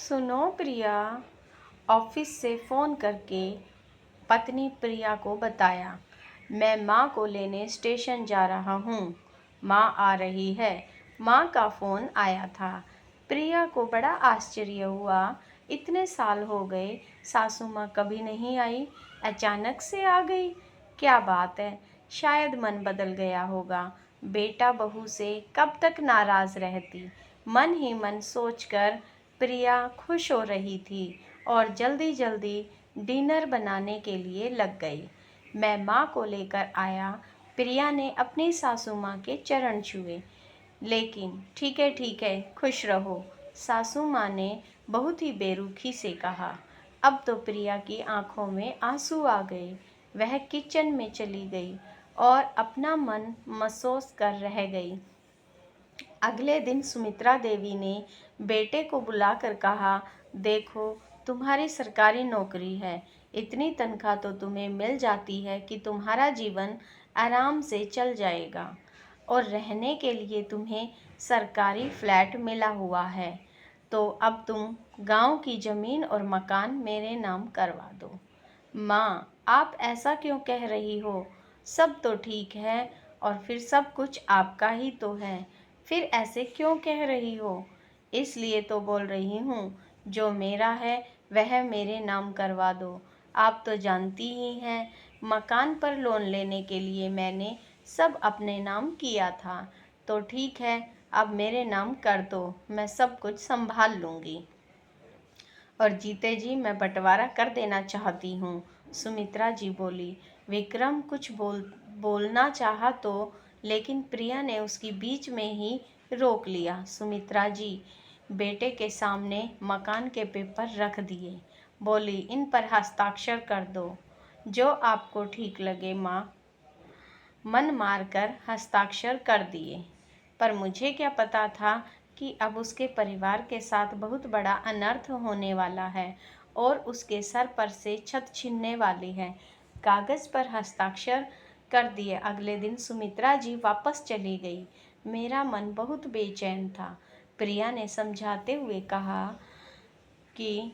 सुनो प्रिया, ऑफिस से फ़ोन करके पत्नी प्रिया को बताया, मैं माँ को लेने स्टेशन जा रहा हूँ। माँ आ रही है। माँ का फ़ोन आया था। प्रिया को बड़ा आश्चर्य हुआ। इतने साल हो गए, सासू माँ कभी नहीं आई, अचानक से आ गई। क्या बात है, शायद मन बदल गया होगा। बेटा बहू से कब तक नाराज़ रहती, मन ही मन सोचकर प्रिया खुश हो रही थी और जल्दी जल्दी डिनर बनाने के लिए लग गई। मैं माँ को लेकर आया। प्रिया ने अपनी सासू माँ के चरण छुए। लेकिन ठीक है, खुश रहो, सासू माँ ने बहुत ही बेरुखी से कहा। अब तो प्रिया की आंखों में आंसू आ गए। वह किचन में चली गई और अपना मन महसूस कर रह गई। अगले दिन सुमित्रा देवी ने बेटे को बुलाकर कहा, देखो, तुम्हारी सरकारी नौकरी है, इतनी तनख्वाह तो तुम्हें मिल जाती है कि तुम्हारा जीवन आराम से चल जाएगा और रहने के लिए तुम्हें सरकारी फ्लैट मिला हुआ है। तो अब तुम गांव की ज़मीन और मकान मेरे नाम करवा दो। माँ, आप ऐसा क्यों कह रही हो? सब तो ठीक है और फिर सब कुछ आपका ही तो है। फिर ऐसे क्यों कह रही हो? इसलिए तो बोल रही हूँ, जो मेरा है वह मेरे नाम करवा दो। आप तो जानती ही हैं, मकान पर लोन लेने के लिए मैंने सब अपने नाम किया था। तो ठीक है, अब मेरे नाम कर दो, मैं सब कुछ संभाल लूँगी। और जीते जी मैं बंटवारा कर देना चाहती हूँ, सुमित्रा जी बोली। विक्रम कुछ बोलना चाहा तो, लेकिन प्रिया ने उसकी बीच में ही रोक लिया। सुमित्रा जी बेटे के सामने मकान के पेपर रख दिए। बोली, इन पर हस्ताक्षर कर दो, जो आपको ठीक लगे। माँ मन मारकर हस्ताक्षर कर दिए। पर मुझे क्या पता था कि अब उसके परिवार के साथ बहुत बड़ा अनर्थ होने वाला है और उसके सर पर से छत छिनने वाली है। कागज़ पर हस्ताक्षर कर दिए। अगले दिन सुमित्रा जी वापस चली गई। मेरा मन बहुत बेचैन था। प्रिया ने समझाते हुए कहा कि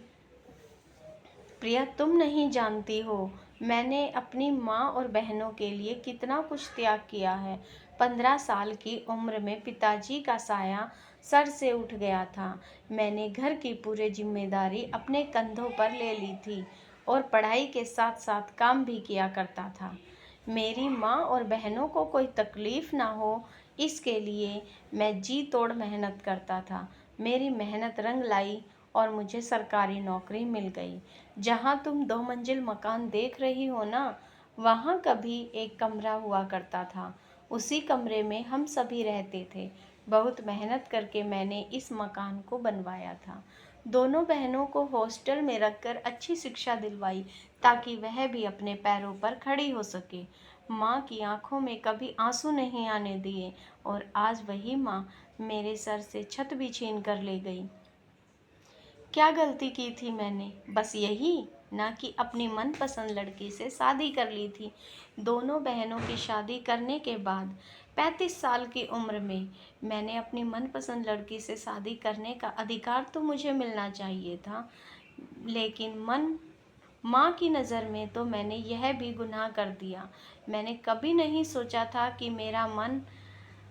प्रिया, तुम नहीं जानती हो, मैंने अपनी माँ और बहनों के लिए कितना कुछ त्याग किया है। 15 साल की उम्र में पिताजी का साया सर से उठ गया था। मैंने घर की पूरी जिम्मेदारी अपने कंधों पर ले ली थी और पढ़ाई के साथ साथ काम भी किया करता था। मेरी माँ और बहनों को कोई तकलीफ़ ना हो, इसके लिए मैं जी तोड़ मेहनत करता था। मेरी मेहनत रंग लाई और मुझे सरकारी नौकरी मिल गई। जहाँ तुम 2 मंजिल मकान देख रही हो ना, वहाँ कभी एक कमरा हुआ करता था। उसी कमरे में हम सभी रहते थे। बहुत मेहनत करके मैंने इस मकान को बनवाया था। दोनों बहनों को हॉस्टल में रखकर अच्छी शिक्षा दिलवाई ताकि वह भी अपने पैरों पर खड़ी हो सके। माँ की आंखों में कभी आंसू नहीं आने दिए और आज वही माँ मेरे सर से छत भी छीन कर ले गई। क्या गलती की थी मैंने? बस यही ना कि अपनी मनपसंद लड़की से शादी कर ली थी। दोनों बहनों की शादी करने के बाद 35 साल की उम्र में मैंने अपनी मनपसंद लड़की से शादी करने का अधिकार तो मुझे मिलना चाहिए था। लेकिन माँ की नज़र में तो मैंने यह भी गुनाह कर दिया। मैंने कभी नहीं सोचा था कि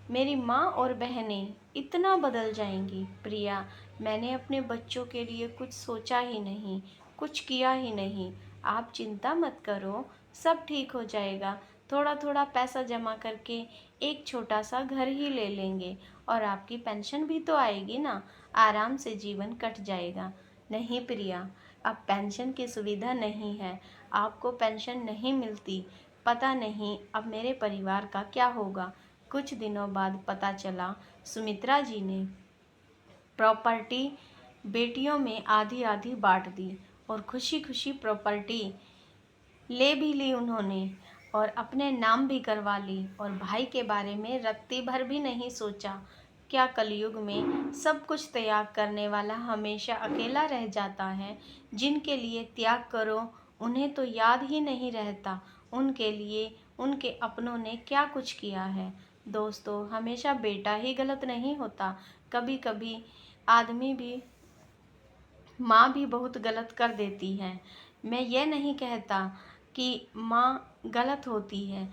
मेरी माँ और बहनें इतना बदल जाएंगी। प्रिया, मैंने अपने बच्चों के लिए कुछ सोचा ही नहीं, कुछ किया ही नहीं। आप चिंता मत करो, सब ठीक हो जाएगा। थोड़ा थोड़ा पैसा जमा करके एक छोटा सा घर ही ले लेंगे और आपकी पेंशन भी तो आएगी ना, आराम से जीवन कट जाएगा। नहीं प्रिया, अब पेंशन की सुविधा नहीं है, आपको पेंशन नहीं मिलती। पता नहीं अब मेरे परिवार का क्या होगा। कुछ दिनों बाद पता चला सुमित्रा जी ने प्रॉपर्टी बेटियों में आधी आधी बांट दी और खुशी खुशी प्रॉपर्टी ले भी ली उन्होंने और अपने नाम भी करवा ली और भाई के बारे में रत्ती भर भी नहीं सोचा। क्या कलयुग में सब कुछ त्याग करने वाला हमेशा अकेला रह जाता है। जिनके लिए त्याग करो उन्हें तो याद ही नहीं रहता उनके लिए उनके अपनों ने क्या कुछ किया है। दोस्तों, हमेशा बेटा ही गलत नहीं होता, कभी कभी आदमी भी माँ भी बहुत गलत कर देती है। मैं ये नहीं कहता कि माँ गलत होती है।